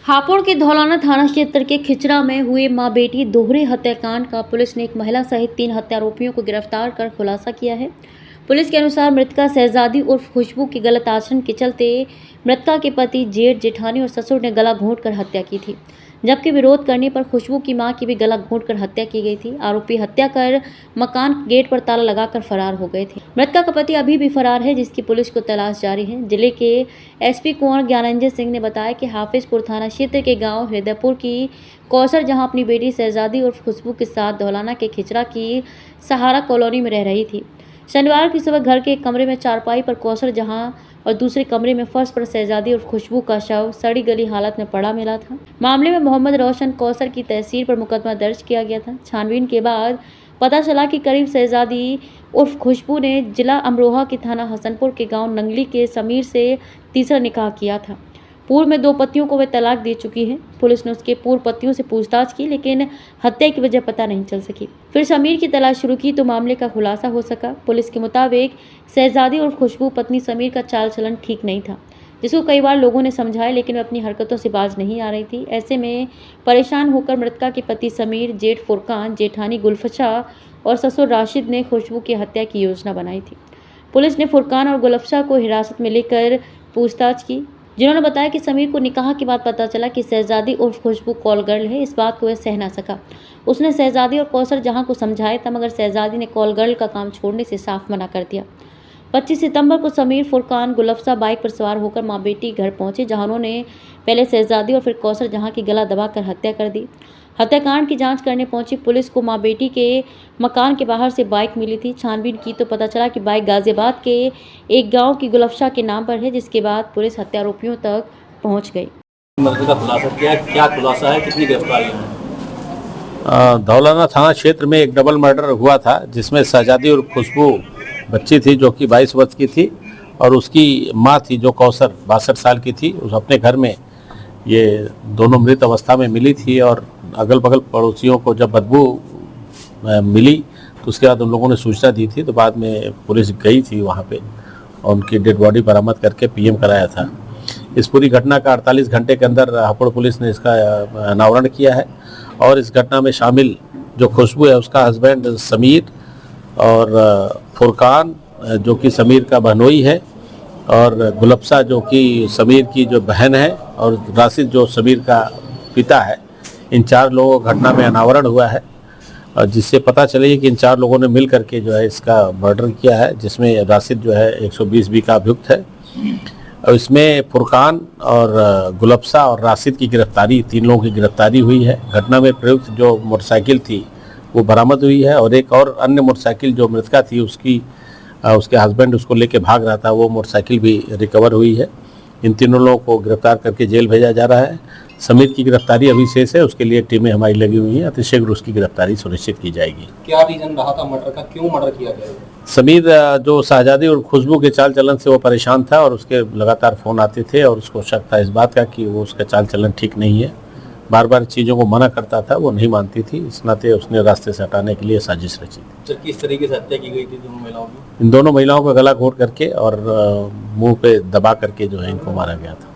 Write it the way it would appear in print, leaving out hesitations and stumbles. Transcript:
हापुड़ के धौलाना थाना क्षेत्र के खिचरा में हुए मां बेटी दोहरे हत्याकांड का पुलिस ने एक महिला सहित 3 हत्यारोपियों को गिरफ्तार कर खुलासा किया है। पुलिस के अनुसार मृतका शहजादी उर्फ खुशबू के गलत आचरण के चलते मृतका के पति जेठ जेठानी और ससुर ने गला घोंटकर हत्या की थी, जबकि विरोध करने पर खुशबू की मां की भी गला घोंटकर हत्या की गई थी। आरोपी हत्या कर मकान गेट पर ताला लगाकर फरार हो गए थे। मृतका का पति अभी भी फरार है, जिसकी पुलिस को तलाश जारी है। जिले के एसपी कुंवर ज्ञानंजय सिंह ने बताया कि हाफिजपुर थाना क्षेत्र के गांव हृदयपुर की कौसर जहां अपनी बेटी शहजादी उर्फ खुशबू के साथ धौलाना के खिचरा की सहारा कॉलोनी में रह रही थी। शनिवार की सुबह घर के एक कमरे में चारपाई पर कौसर जहां और दूसरे कमरे में फर्श पर शहजादी और खुशबू का शव सड़ी गली हालत में पड़ा मिला था। मामले में मोहम्मद रोशन कौसर की तहसील पर मुकदमा दर्ज किया गया था। छानबीन के बाद पता चला कि करीब शहजादी उर्फ खुशबू ने जिला अमरोहा के थाना हसनपुर के गांव नंगली के समीर से तीसरा निकाह किया था। पूर्व में 2 पतियों को वह तलाक दे चुकी है। पुलिस ने उसके पूर्व पतियों से पूछताछ की, लेकिन हत्या की वजह पता नहीं चल सकी। फिर समीर की तलाश शुरू की तो मामले का खुलासा हो सका। पुलिस के मुताबिक शहजादी और खुशबू पत्नी समीर का चाल चलन ठीक नहीं था, जिसको कई बार लोगों ने समझाया, लेकिन वह अपनी हरकतों से बाज नहीं आ रही थी। ऐसे में परेशान होकर मृतका के पति समीर, जेठ फुरकान, जेठानी गुलफशा और ससुर राशिद ने खुशबू की हत्या की योजना बनाई थी। पुलिस ने फुरकान और गुलफशा को हिरासत में लेकर पूछताछ की, जिन्होंने बताया कि समीर को निकाह के बाद पता चला कि शहजादी उर्फ खुशबू कॉल गर्ल है। इस बात को वह सह ना सका। उसने शहजादी और कौसर जहां को समझाया था, मगर शहजादी ने कॉल गर्ल का काम छोड़ने से साफ मना कर दिया। 25 सितंबर को समीर, फुरकान, गुलफशा बाइक पर सवार होकर मां बेटी घर पहुंचे, जहां उन्होंने पहले शहजादी और फिर कौसर जहां की गला दबाकर हत्या कर दी। हत्याकांड की जांच करने पहुंची पुलिस को मां बेटी के मकान के बाहर से बाइक मिली थी। छानबीन की तो पता चला कि बाइक गाजियाबाद के एक गांव की गुलफशा के नाम पर है, जिसके बाद पुलिस हत्यारोपियों तक पहुंच गई। का खुलासा क्या खुलासा है, कितनी गिरफ्तारी है? धौलाना थाना क्षेत्र में एक डबल मर्डर हुआ था, जिसमें शहजादी और खुशबू बच्ची थी जो कि 22 वर्ष की थी, और उसकी मां थी जो कौसर 62 साल की थी। उस अपने घर में ये दोनों मृत अवस्था में मिली थी, और अगल बगल पड़ोसियों को जब बदबू मिली तो उसके बाद उन लोगों ने सूचना दी थी। तो बाद में पुलिस गई थी वहाँ पे और उनकी डेड बॉडी बरामद करके पीएम कराया था। इस पूरी घटना का 48 घंटे के अंदर हापुड़ पुलिस ने इसका अनावरण किया है, और इस घटना में शामिल जो खुशबू है उसका हस्बैंड समीर, और फुरकान जो कि समीर का बहनोई है, और गुलफशा जो कि समीर की जो बहन है, और राशिद जो समीर का पिता है। इन 4 लोगों का घटना में अनावरण हुआ है, और जिससे पता चली कि इन 4 लोगों ने मिल करके जो है इसका मर्डर किया है, जिसमें राशिद जो है 120B का अभियुक्त है। और इसमें फुरकान और गुलफशा और राशिद की गिरफ्तारी, 3 लोगों की गिरफ्तारी हुई है। घटना में प्रयुक्त जो मोटरसाइकिल थी वो बरामद हुई है, और एक और अन्य मोटरसाइकिल जो मृतका थी उसके हस्बैंड उसको लेके भाग रहा था, वो मोटरसाइकिल भी रिकवर हुई है। इन तीनों लोगों को गिरफ्तार करके जेल भेजा जा रहा है। समीर की गिरफ्तारी अभी शेष है, उसके लिए टीमें हमारी लगी हुई हैं। अतिशीघ्र उसकी गिरफ्तारी सुनिश्चित की जाएगी। क्या रीजन रहा था मर्डर का, क्यों मर्डर किया गया? समीर जो शहजादी और खुशबू के चाल चलन से वो परेशान था, और उसके लगातार फ़ोन आते थे, और उसको शक था इस बात का कि वो उसका चाल चलन ठीक नहीं है, बार बार चीज़ों को मना करता था, वो नहीं मानती थी। इस नाते उसने रास्ते से हटाने के लिए साजिश रची थी। तो किस तरीके से हत्या की गई थी दोनों महिलाओं की? इन दोनों महिलाओं का गला घोंट करके और मुंह पे दबा करके जो है इनको मारा गया था।